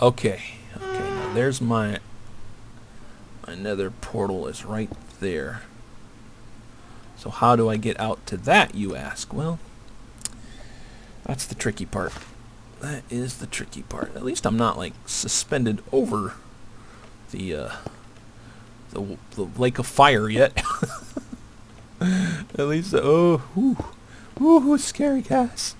Okay. Okay, now there's my nether portal is right there. So how do I get out to that, you ask? Well, that's the tricky part. That is the tricky part. At least I'm not like suspended over the lake of fire yet. At least, ooh, scary, guys.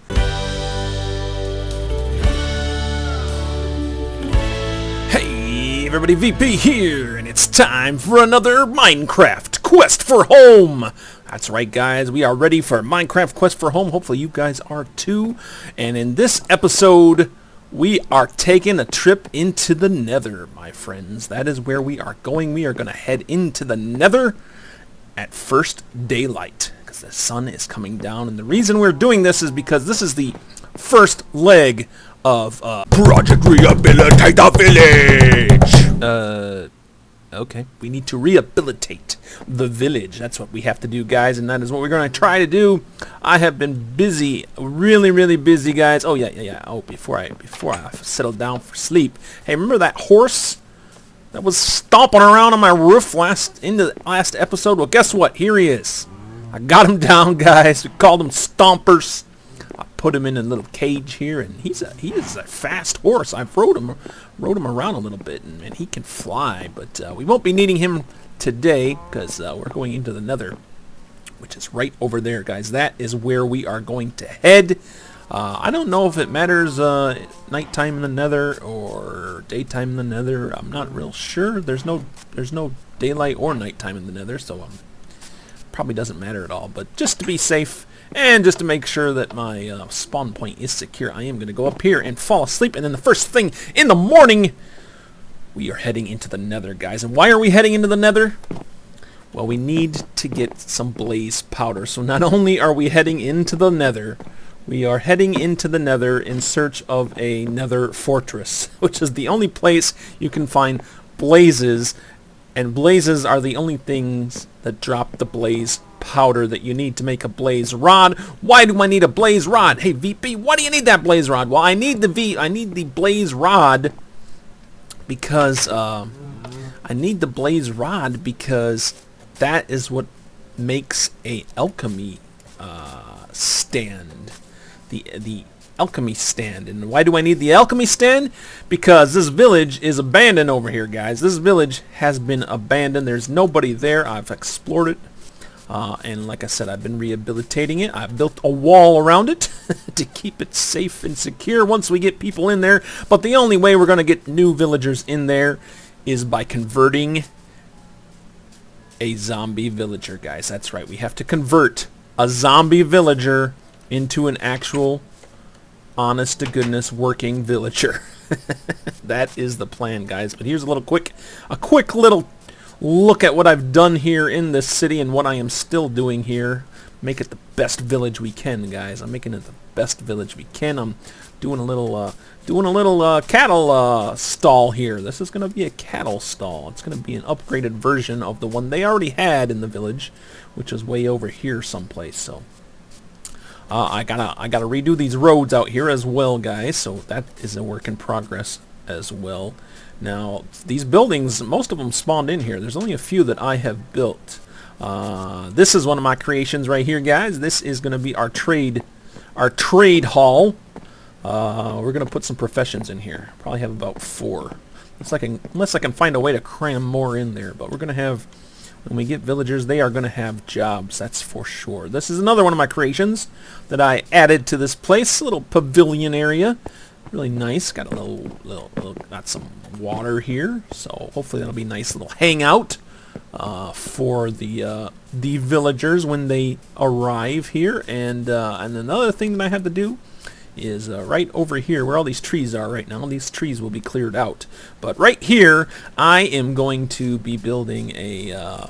Hey everybody, VP here, and it's time for another Minecraft Quest for Home. That's right, guys, we are ready for Minecraft Quest for Home. Hopefully you guys are too. And in this episode, we are taking a trip into the Nether, my friends. That is where we are going. We are going to head into the Nether at first daylight, because the sun is coming down. And the reason we're doing this is because this is the first leg of Project Rehabilitate the Village. Okay, we need to rehabilitate the village. That's what we have to do, guys, and that is what we're going to try to do. I have been busy, really busy, guys. Oh yeah. Oh, before I settle down for sleep. Hey, remember that horse that was stomping around on my roof last episode? Well, guess what? Here he is. I got him down, guys. We called him Stompers. I put him in a little cage here, and he is a fast horse. I've rode him around a little bit, and he can fly. But we won't be needing him today because we're going into the Nether, which is right over there, guys. That is where we are going to head. I don't know if it matters nighttime in the Nether or daytime in the Nether. I'm not real sure. There's no daylight or nighttime in the Nether, so probably doesn't matter at all. But just to be safe, and just to make sure that my spawn point is secure, I am going to go up here and fall asleep. And then the first thing in the morning, we are heading into the Nether, guys. And why are we heading into the Nether? Well, we need to get some blaze powder. So not only are we heading into the Nether, we are heading into the Nether in search of a Nether Fortress, which is the only place you can find blazes. And blazes are the only things that drop the blaze powder that you need to make a blaze rod. Why do I need a blaze rod? Hey VP, why do you need that blaze rod? Well, I need the blaze rod because that is what makes a alchemy stand. The alchemy stand. And why do I need the alchemy stand? Because this village is abandoned over here, guys. This village has been abandoned. There's nobody there. I've explored it. And like I said, I've been rehabilitating it. I've built a wall around it to keep it safe and secure once we get people in there. But the only way we're going to get new villagers in there is by converting a zombie villager, guys. That's right. We have to convert a zombie villager into an actual, honest-to-goodness working villager. That is the plan, guys. But here's a quick little look at what I've done here in this city and what I am still doing here. Make it the best village we can, guys. I'm making it the best village we can. I'm doing a little cattle stall here. This is going to be a cattle stall. It's going to be an upgraded version of the one they already had in the village, which is way over here someplace. So I gotta redo these roads out here as well, guys. So that is a work in progress as well. Now, these buildings, most of them spawned in here. There's only a few that I have built. This is one of my creations right here, guys. This is going to be our trade hall. We're going to put some professions in here. Probably have about 4. Unless I can find a way to cram more in there. But we're going to have, when we get villagers, they are going to have jobs. That's for sure. This is another one of my creations that I added to this place. A little pavilion area. Really nice. Got got some water here, so hopefully that'll be a nice little hangout for the villagers when they arrive here. And another thing that I have to do is right over here where all these trees are right now. These trees will be cleared out, but right here I am going to be building a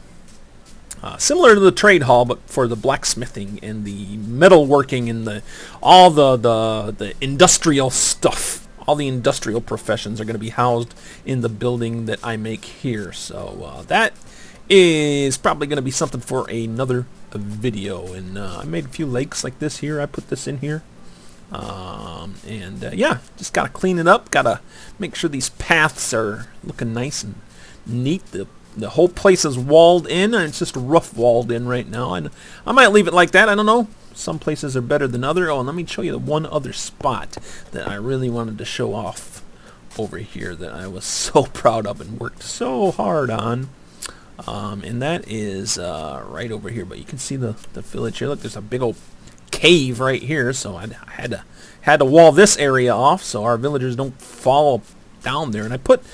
similar to the trade hall, but for the blacksmithing and the metalworking and all the industrial stuff. All the industrial professions are going to be housed in the building that I make here. So that is probably going to be something for another video. And I made a few lakes like this here. I put this in here. Yeah, just gotta clean it up. Gotta make sure these paths are looking nice and neat. The whole place is walled in, and it's just rough walled in right now. And I might leave it like that. I don't know. Some places are better than others. Oh, and let me show you the one other spot that I really wanted to show off over here that I was so proud of and worked so hard on. And that is right over here. But you can see the village here. Look, there's a big old cave right here, so I had to wall this area off so our villagers don't fall down there. And I put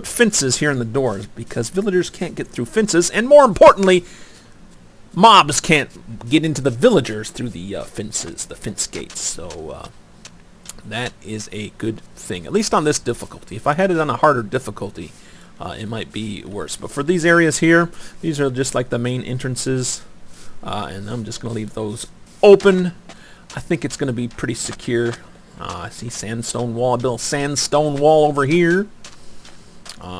fences here in the doors because villagers can't get through fences, and more importantly, mobs can't get into the villagers through the fences, the fence gates. So that is a good thing, at least on this difficulty. If I had it on a harder difficulty, it might be worse. But for these areas here, these are just like the main entrances, and I'm just going to leave those open. I think it's going to be pretty secure. I see sandstone wall. I built a sandstone wall over here.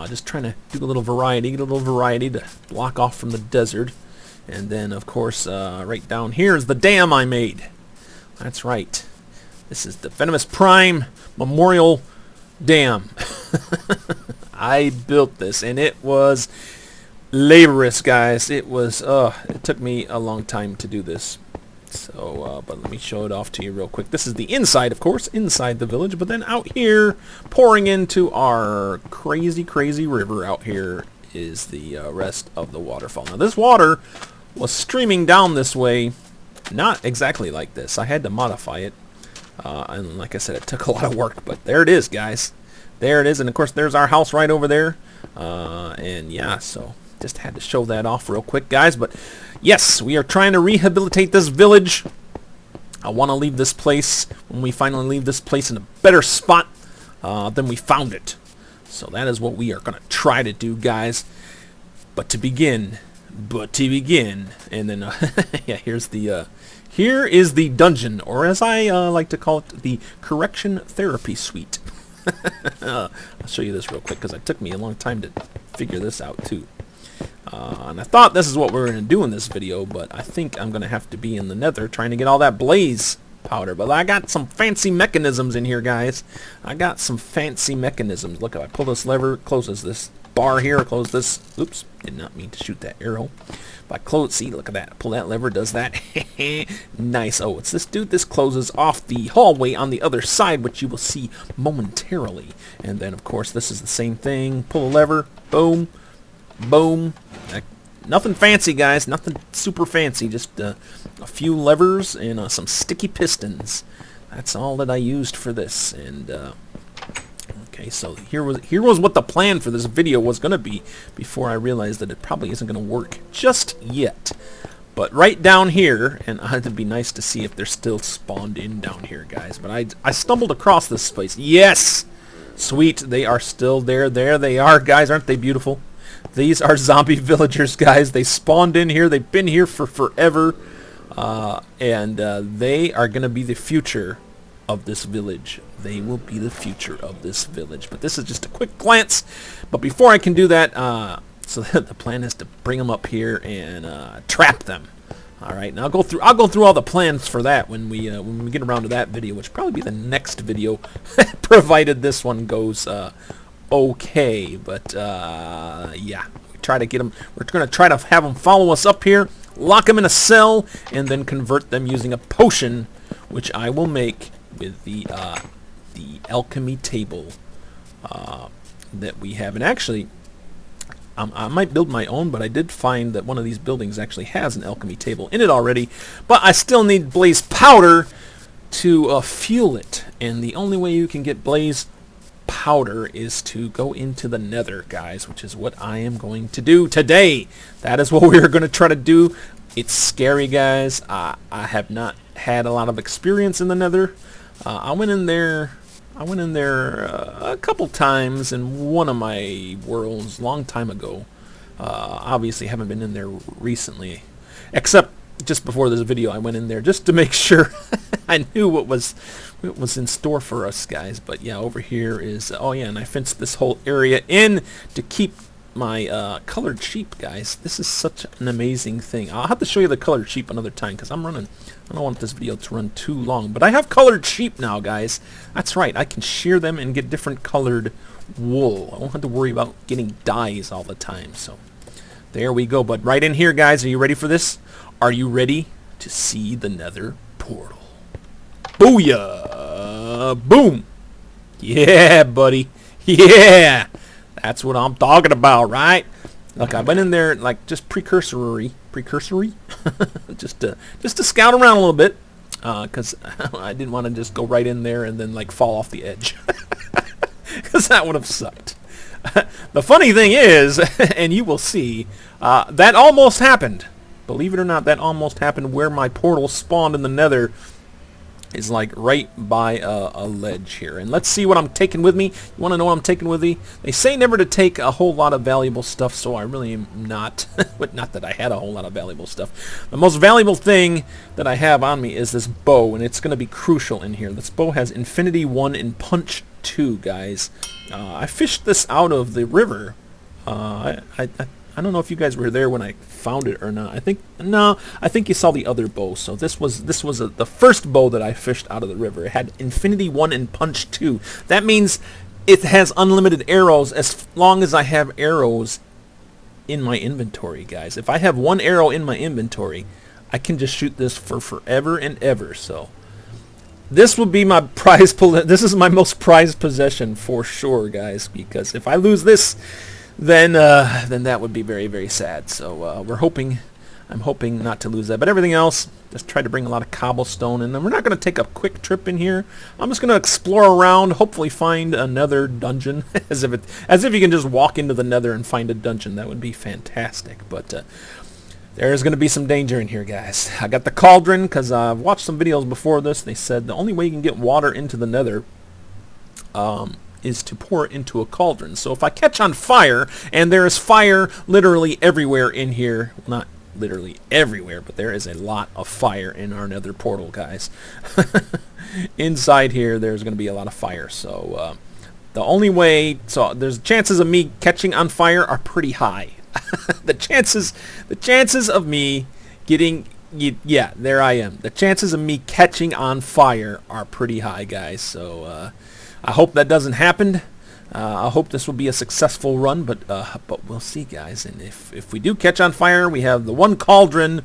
Just trying to do a little variety, get a little variety to block off from the desert. And then, of course, right down here is the dam I made. That's right. This is the Venomous Prime Memorial Dam. I built this, and it was laborious, guys. It took me a long time to do this. So, but let me show it off to you real quick. This is the inside, of course, inside the village. But then out here, pouring into our crazy, crazy river out here is the rest of the waterfall. Now, this water was streaming down this way, not exactly like this. I had to modify it. And like I said, it took a lot of work. But there it is, guys. There it is. And, of course, there's our house right over there. And, yeah, so just had to show that off real quick, guys. But yes, we are trying to rehabilitate this village. I want to leave this place, when we finally leave this place, in a better spot than we found it. So that is what we are going to try to do, guys. But to begin, and then yeah, here is the dungeon, or as I like to call it, the correction therapy suite. I'll show you this real quick because it took me a long time to figure this out too. And I thought this is what we were going to do in this video, but I think I'm going to have to be in the nether trying to get all that blaze powder. But I got some fancy mechanisms in here, guys. I got some fancy mechanisms. Look, if I pull this lever, it closes this bar here, close this. Oops, did not mean to shoot that arrow. If I close, see, look at that. Pull that lever, does that. Nice. Oh, it's this dude. This closes off the hallway on the other side, which you will see momentarily. And then, of course, this is the same thing. Pull a lever, boom. Boom. Nothing fancy, guys. Nothing super fancy. Just a few levers and some sticky pistons. That's all that I used for this. And okay, so here was what the plan for this video was going to be before I realized that it probably isn't going to work just yet. But right down here, and it'd be nice to see if they're still spawned in down here, guys. But I stumbled across this place. Yes! Sweet. They are still there. There they are, guys. Aren't they beautiful? These are zombie villagers, guys. They spawned in here. They've been here for forever. And they are going to be the future of this village. They will be the future of this village. But this is just a quick glance. But before I can do that, so the plan is to bring them up here and trap them. All right. Now I'll go through all the plans for that when we get around to that video, which will probably be the next video, provided this one goes okay. But yeah, we try to get them. We're going to try to have them follow us up here, lock them in a cell, and then convert them using a potion, which I will make with the alchemy table that we have. And actually, I might build my own, but I did find that one of these buildings actually has an alchemy table in it already. But I still need blaze powder to fuel it, and the only way you can get blaze powder is to go into the nether, guys, which is what I am going to do today. That is what we're going to try to do. It's scary, guys. I have not had a lot of experience in the nether. I went in there a couple times in one of my worlds a long time ago. Obviously haven't been in there recently, except just before this video I went in there just to make sure I knew what was in store for us, guys. But yeah, over here is, oh yeah, and I fenced this whole area in to keep my colored sheep, guys. This is such an amazing thing. I'll have to show you the colored sheep another time because I'm running. I don't want this video to run too long. But I have colored sheep now, guys. That's right. I can shear them and get different colored wool. I won't have to worry about getting dyes all the time. So there we go. But right in here, guys. Are you ready for this? Are you ready to see the Nether portal? Booyah! Boom! Yeah, buddy. Yeah! That's what I'm talking about, right? Look, I went in there like just precursory, just to scout around a little bit, because I didn't want to just go right in there and then like fall off the edge, because that would have sucked. The funny thing is, and you will see, that almost happened. Believe it or not, that almost happened where my portal spawned in the Nether. Is like right by a ledge here. And let's see what I'm taking with me. You want to know what I'm taking with me? They say never to take a whole lot of valuable stuff, so I really am not. But not that I had a whole lot of valuable stuff. The most valuable thing that I have on me is this bow, and it's going to be crucial in here. This bow has Infinity 1 and Punch 2, guys. I fished this out of the river. I don't know if you guys were there when I found it or not. I think you saw the other bow. So this was the first bow that I fished out of the river. It had Infinity 1 and Punch 2. That means it has unlimited arrows as long as I have arrows in my inventory, guys. If I have one arrow in my inventory, I can just shoot this for forever and ever. So this will be my prize. This is my most prized possession for sure, guys. Because if I lose this, then that would be very, very sad. So I'm hoping not to lose that. But everything else, just try to bring a lot of cobblestone. And then we're not going to take a quick trip in here. I'm just going to explore around, hopefully find another dungeon. as if you can just walk into the Nether and find a dungeon. That would be fantastic. But there's going to be some danger in here, guys. I got the cauldron because I've watched some videos before this. They said the only way you can get water into the Nether is to pour it into a cauldron. So if I catch on fire, and there is fire literally everywhere in here, well, not literally everywhere, but there is a lot of fire in our Nether portal, guys. Inside here, there's going to be a lot of fire. So the only way, so there's chances of me catching on fire are pretty high. the chances of me getting, yeah, there I am. The chances of me catching on fire are pretty high, guys. So I hope that doesn't happen. I hope this will be a successful run, but we'll see, guys. And if we do catch on fire, we have the one cauldron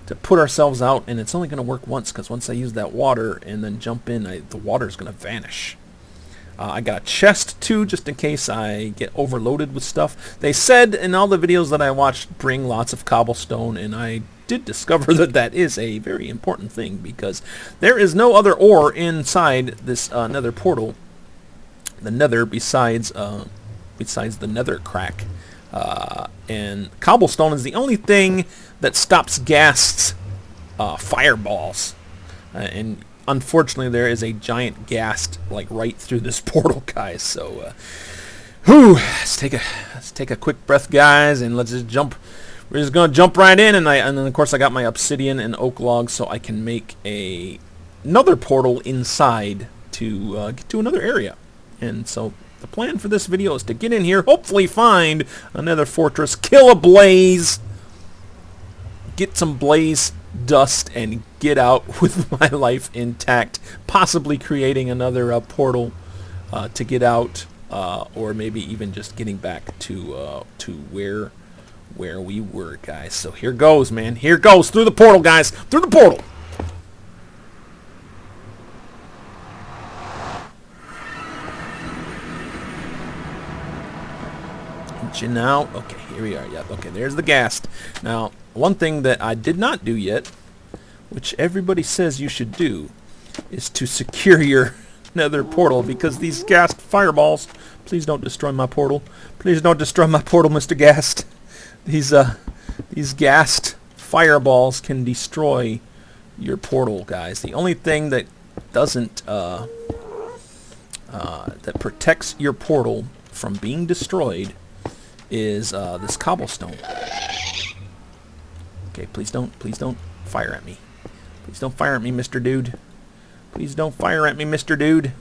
to put ourselves out, and it's only going to work once, because once I use that water and then jump in, the water is going to vanish. I got a chest, too, just in case I get overloaded with stuff. They said in all the videos that I watched, bring lots of cobblestone, and I did discover that that is a very important thing, because there is no other ore inside this Nether portal. The Nether besides the Nether crack, and cobblestone is the only thing that stops ghast's fireballs, and unfortunately there is a giant ghast like right through this portal, guys. So let's take a quick breath, guys, and let's just jump. We're just gonna jump right in, and then of course I got my obsidian and oak logs, so I can make another portal inside to get to another area. And so the plan for this video is to get in here, hopefully find another fortress, kill a blaze, get some blaze dust, and get out with my life intact, possibly creating another portal to get out, or maybe even just getting back to where we were, guys. So here goes, man. Here goes. Through the portal, guys. Through the portal. Out. Okay, here we are. Yep. Okay, there's the ghast. Now, one thing that I did not do yet, which everybody says you should do, is to secure your Nether portal, because these ghast fireballs. Please don't destroy my portal. Please don't destroy my portal, Mr. Ghast. These ghast fireballs can destroy your portal, guys. The only thing that doesn't that protects your portal from being destroyed is this cobblestone. Okay, please don't fire at me. Please don't fire at me, Mr. Dude. Please don't fire at me, Mr. Dude.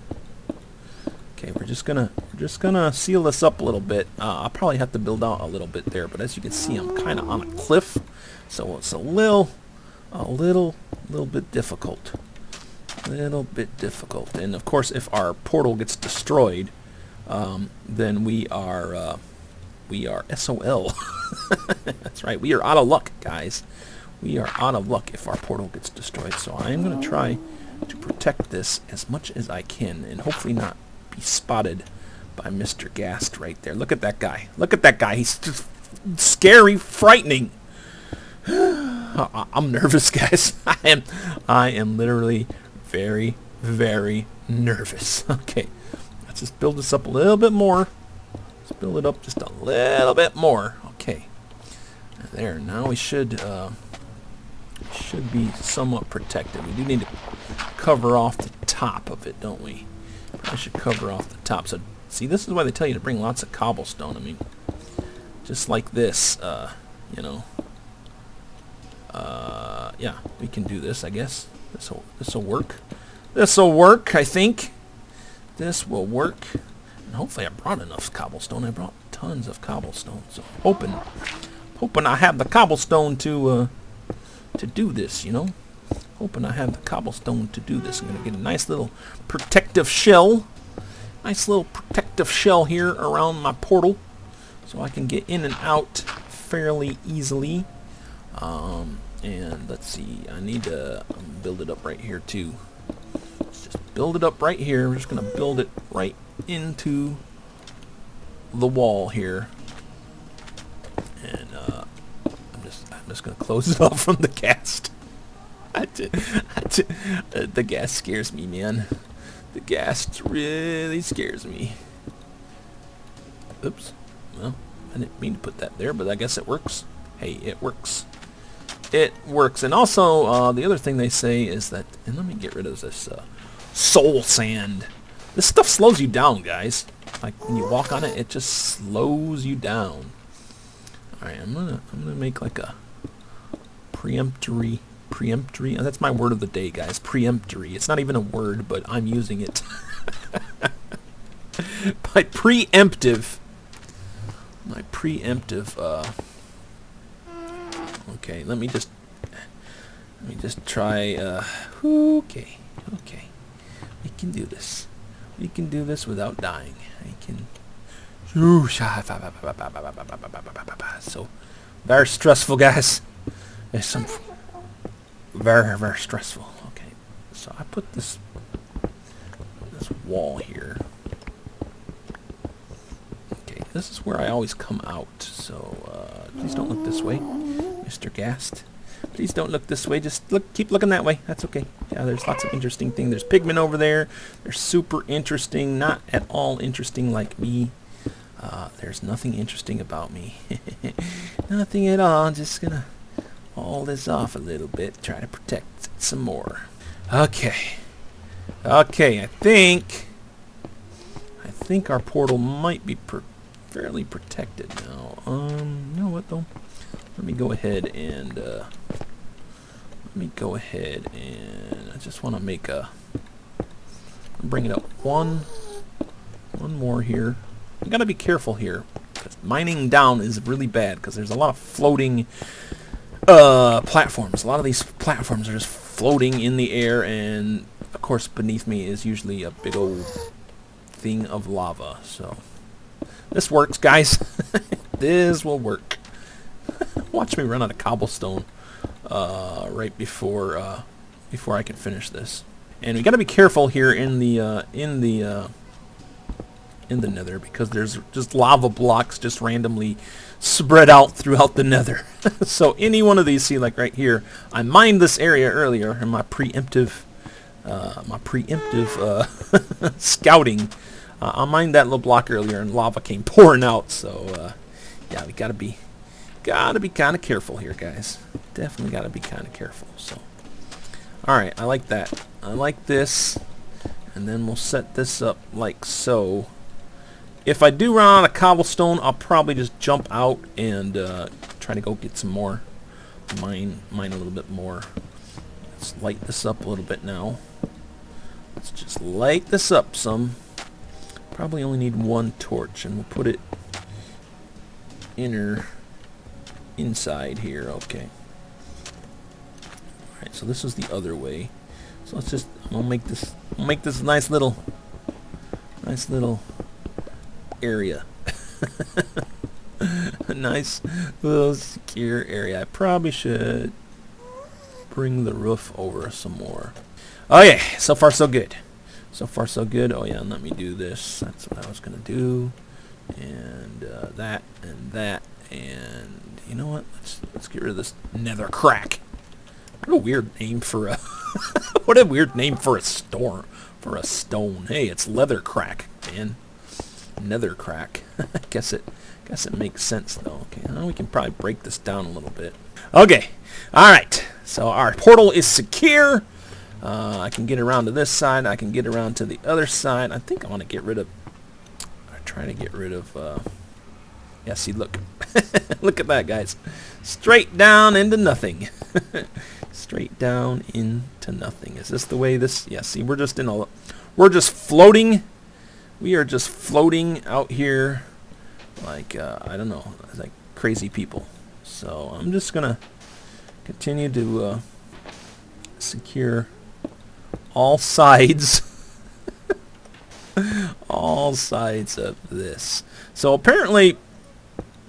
Okay, we're just gonna just gonna seal this up a little bit. I'll probably have to build out a little bit there, but as you can see, I'm kind of on a cliff, so it's a little bit difficult. And of course, if our portal gets destroyed, then we are SOL. That's right. We are out of luck, guys. We are out of luck if our portal gets destroyed. So I am going to try to protect this as much as I can, and hopefully not be spotted by Mr. Gast right there. Look at that guy. Look at that guy. He's just scary, frightening. I'm nervous, guys. I am literally very, very nervous. Okay, let's just build this up a little bit more. Let's build it up just a little bit more. Okay, there. Now we should be somewhat protected. We do need to cover off the top of it, don't we? I should cover off the top. So, see, this is why they tell you to bring lots of cobblestone. I mean, just like this, you know. Yeah, we can do this, I guess. This'll work. This'll work, I think. This will work. And hopefully I brought enough cobblestone. I brought tons of cobblestone. So hoping I have the cobblestone to do this, you know. Hoping I have the cobblestone to do this. I'm gonna get a nice little protective shell. Nice little protective shell here around my portal, so I can get in and out fairly easily. And let's see, I need to build it up right here too. Let's just build it up right here. We're just gonna build it right into the wall here, and I'm just gonna close it off from the ghast. The ghast scares me, man. The ghast really scares me. Oops. Well, I didn't mean to put that there, but I guess it works. Hey, it works. It works. And also, the other thing they say is that, and let me get rid of this soul sand. This stuff slows you down, guys. Like when you walk on it, it just slows you down. All right, I'm gonna make like a preemptory. That's my word of the day, guys. Preemptory. It's not even a word, but I'm using it. My preemptive. Okay, let me just try. Okay. We can do this. We can do this without dying. I can. So very stressful, guys. There's some very, very stressful. Okay, so I put this wall here. Okay, this is where I always come out. So please don't look this way, Mr. Ghast. Please don't look this way. Just keep looking that way. That's okay. Yeah, there's lots of interesting things. There's pigmen over there. They're super interesting. Not at all interesting like me. There's nothing interesting about me. Nothing at all. I'm just gonna haul this off a little bit. Try to protect it some more. Okay. Okay. I think our portal might be fairly protected now. You know what though? Let me go ahead and I just want to make bring it up one more here. You gotta be careful here, because mining down is really bad, because there's a lot of floating platforms. A lot of these platforms are just floating in the air, and of course beneath me is usually a big old thing of lava. So this works, guys. This will work. Watch me run out of cobblestone right before I can finish this. And we got to be careful here in the Nether, because there's just lava blocks just randomly spread out throughout the Nether. So any one of these, see, like right here, I mined this area earlier in my preemptive scouting. I mined that little block earlier, and lava came pouring out. So yeah, we gotta be kind of careful here, guys. Definitely gotta be kind of careful. So, all right, I like that. I like this, and then we'll set this up like so. If I do run out of cobblestone, I'll probably just jump out and try to go get some more. Mine a little bit more. Let's light this up a little bit now. Let's just light this up some. Probably only need one torch, and we'll put it inside here. Okay. All right. So this is the other way. So let's just. I'll make this nice little area. A nice little secure area. I probably should bring the roof over some more. Oh yeah, so far so good. So far so good. Oh yeah, and let me do this. That's what I was gonna do. And that and that, and you know what? Let's get rid of this nether crack. What a weird name for a what a weird name for a storm for a stone. Hey, it's leather crack, man. Nether crack. I guess it makes sense though. Okay, now we can probably break this down a little bit. Okay, all right. So our portal is secure. I can get around to this side. I can get around to the other side. I think I want to get rid of. I'm trying to get rid of. Yeah, see, look, look at that, guys. Straight down into nothing. Straight down into nothing. Is this the way this? Yeah. See, we're just floating. We are just floating out here, like I don't know, like crazy people. So I'm just gonna continue to secure all sides all sides of this. So apparently,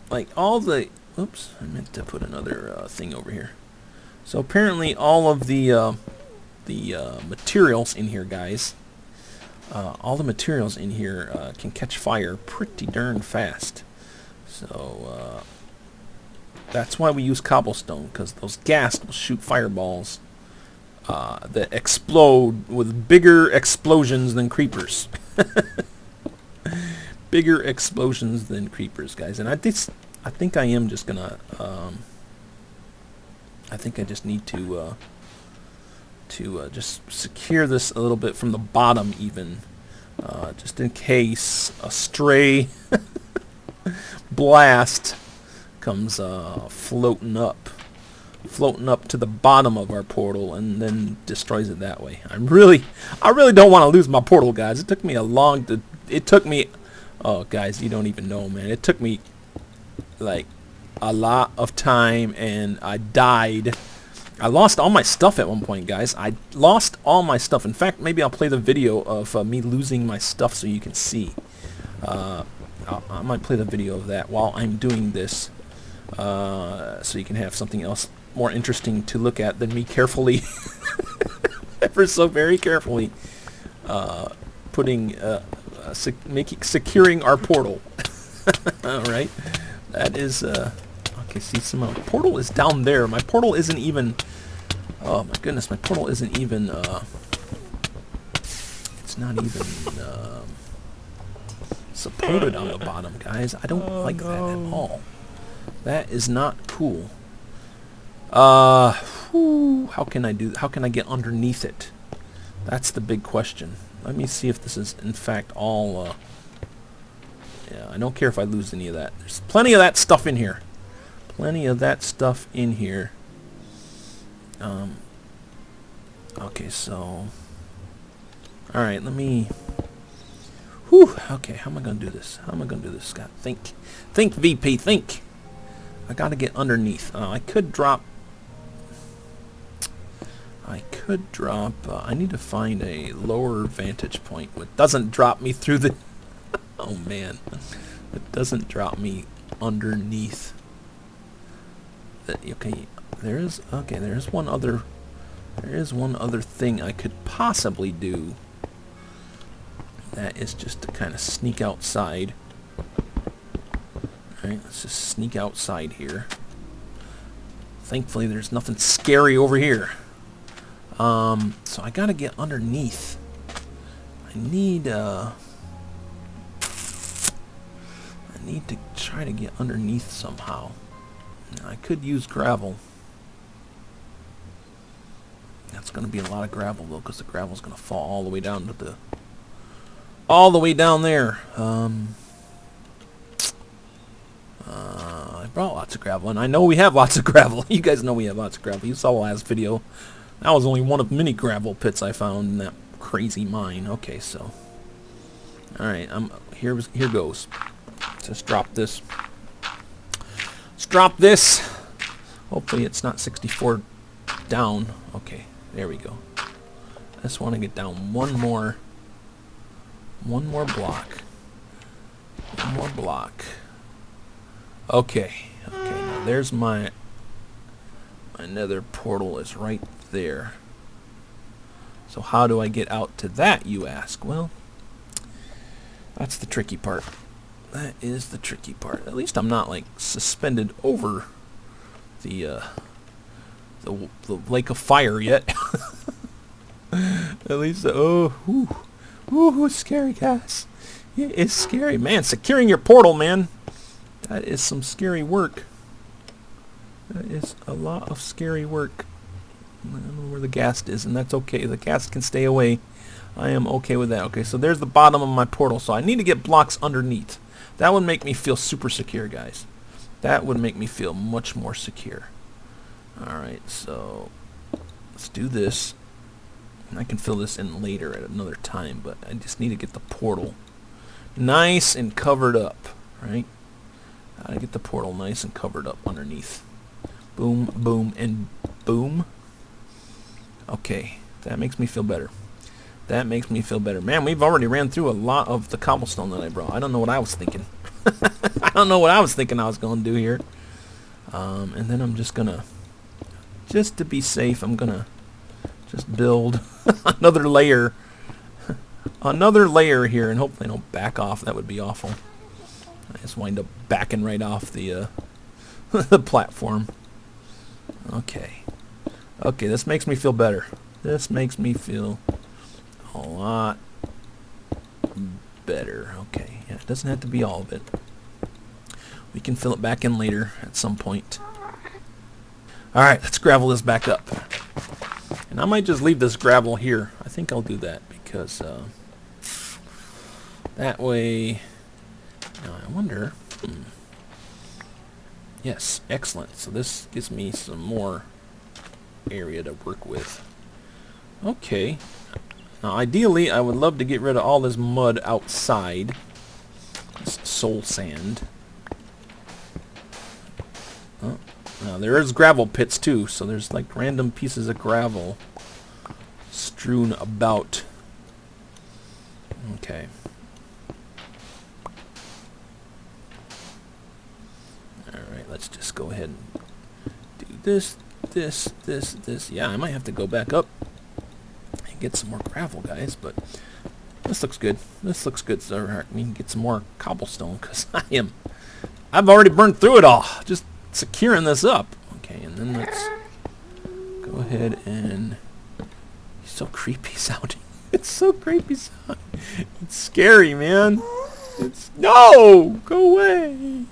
like all the oops, I meant to put another thing over here. So apparently all of the materials in here, guys, all the materials in here can catch fire pretty darn fast. So that's why we use cobblestone, because those gas will shoot fireballs that explode with bigger explosions than creepers. Bigger explosions than creepers, guys. And I think I am just gonna. I think I just need to just secure this a little bit from the bottom, even, just in case a stray blast comes floating up to the bottom of our portal and then destroys it that way. I really don't want to lose my portal, guys. It took me oh guys, you don't even know, man. It took me like a lot of time, and I died. I lost all my stuff at one point, guys. I lost all my stuff. In fact, maybe I'll play the video of me losing my stuff so you can see. I might play the video of that while I'm doing this, so you can have something else more interesting to look at than me carefully, ever so very carefully, securing our portal. All right, that is okay. See, some portal is down there. My portal isn't even. Oh my goodness, my portal isn't even. It's not even supported on the bottom, guys. I don't like that at all. That is not cool. How can I get underneath it? That's the big question. Let me see if this is in fact all yeah, I don't care if I lose any of that. There's plenty of that stuff in here. Plenty of that stuff in here. Okay, so alright, let me okay, how am I gonna do this? How am I gonna do this, Scott? Think VP, think. I gotta get underneath. I could drop I need to find a lower vantage point that doesn't drop me through the oh man, it doesn't drop me underneath. Okay, there is one other thing I could possibly do. That is just to kind of sneak outside. Alright, let's just sneak outside here. Thankfully there's nothing scary over here. So I gotta get underneath. I need to try to get underneath somehow. I could use gravel. That's gonna be a lot of gravel though, because the gravel's gonna fall all the way down to the there. I brought lots of gravel, and I know we have lots of gravel. You guys know we have lots of gravel. You saw the last video. That was only one of many gravel pits I found in that crazy mine. Okay, so All right, here goes. Just drop this. Let's drop this. Hopefully it's not 64 down. Okay, there we go. I just want to get down one more block. One more block. Okay. Okay, now there's my nether portal is right there. So how do I get out to that, you ask? Well, that's the tricky part. That is the tricky part. At least I'm not like suspended over the lake of fire yet. At least, it's scary, guys. It is scary, man. Securing your portal, man. That is some scary work. That is a lot of scary work. I don't know where the ghast is, and that's okay. The ghast can stay away. I am okay with that. Okay, so there's the bottom of my portal. So I need to get blocks underneath. That would make me feel super secure, guys. That would make me feel much more secure. Alright, so let's do this. And I can fill this in later at another time, but I just need to get the portal nice and covered up, right? Gotta get the portal nice and covered up underneath. Boom, boom, and boom. Okay, that makes me feel better. That makes me feel better. Man, we've already ran through a lot of the cobblestone that I brought. I don't know what I was thinking. I don't know what I was thinking I was going to do here. And then I'm just going to, just to be safe, I'm going to just build another layer. Another layer here, and hopefully I don't back off. That would be awful. I just wind up backing right off the, the platform. Okay. Okay, this makes me feel better. This makes me feel a lot better. Okay, yeah, it doesn't have to be all of it. We can fill it back in later at some point. Alright, let's gravel this back up. And I might just leave this gravel here. I think I'll do that because that way... Now I wonder... Yes, excellent. So this gives me some more area to work with. Okay. Now ideally I would love to get rid of all this mud outside. This soul sand. Oh, now there is gravel pits too, so there's like random pieces of gravel strewn about. Okay. Alright, let's just go ahead and do this, this. Yeah, I might have to go back up and get some more gravel, guys, but this looks good. This looks good, so we can get some more cobblestone, because I've already burned through it all, just securing this up. Okay, and then let's go ahead and... He's so creepy sounding. It's so creepy sounding. It's scary, man. It's... No! Go away!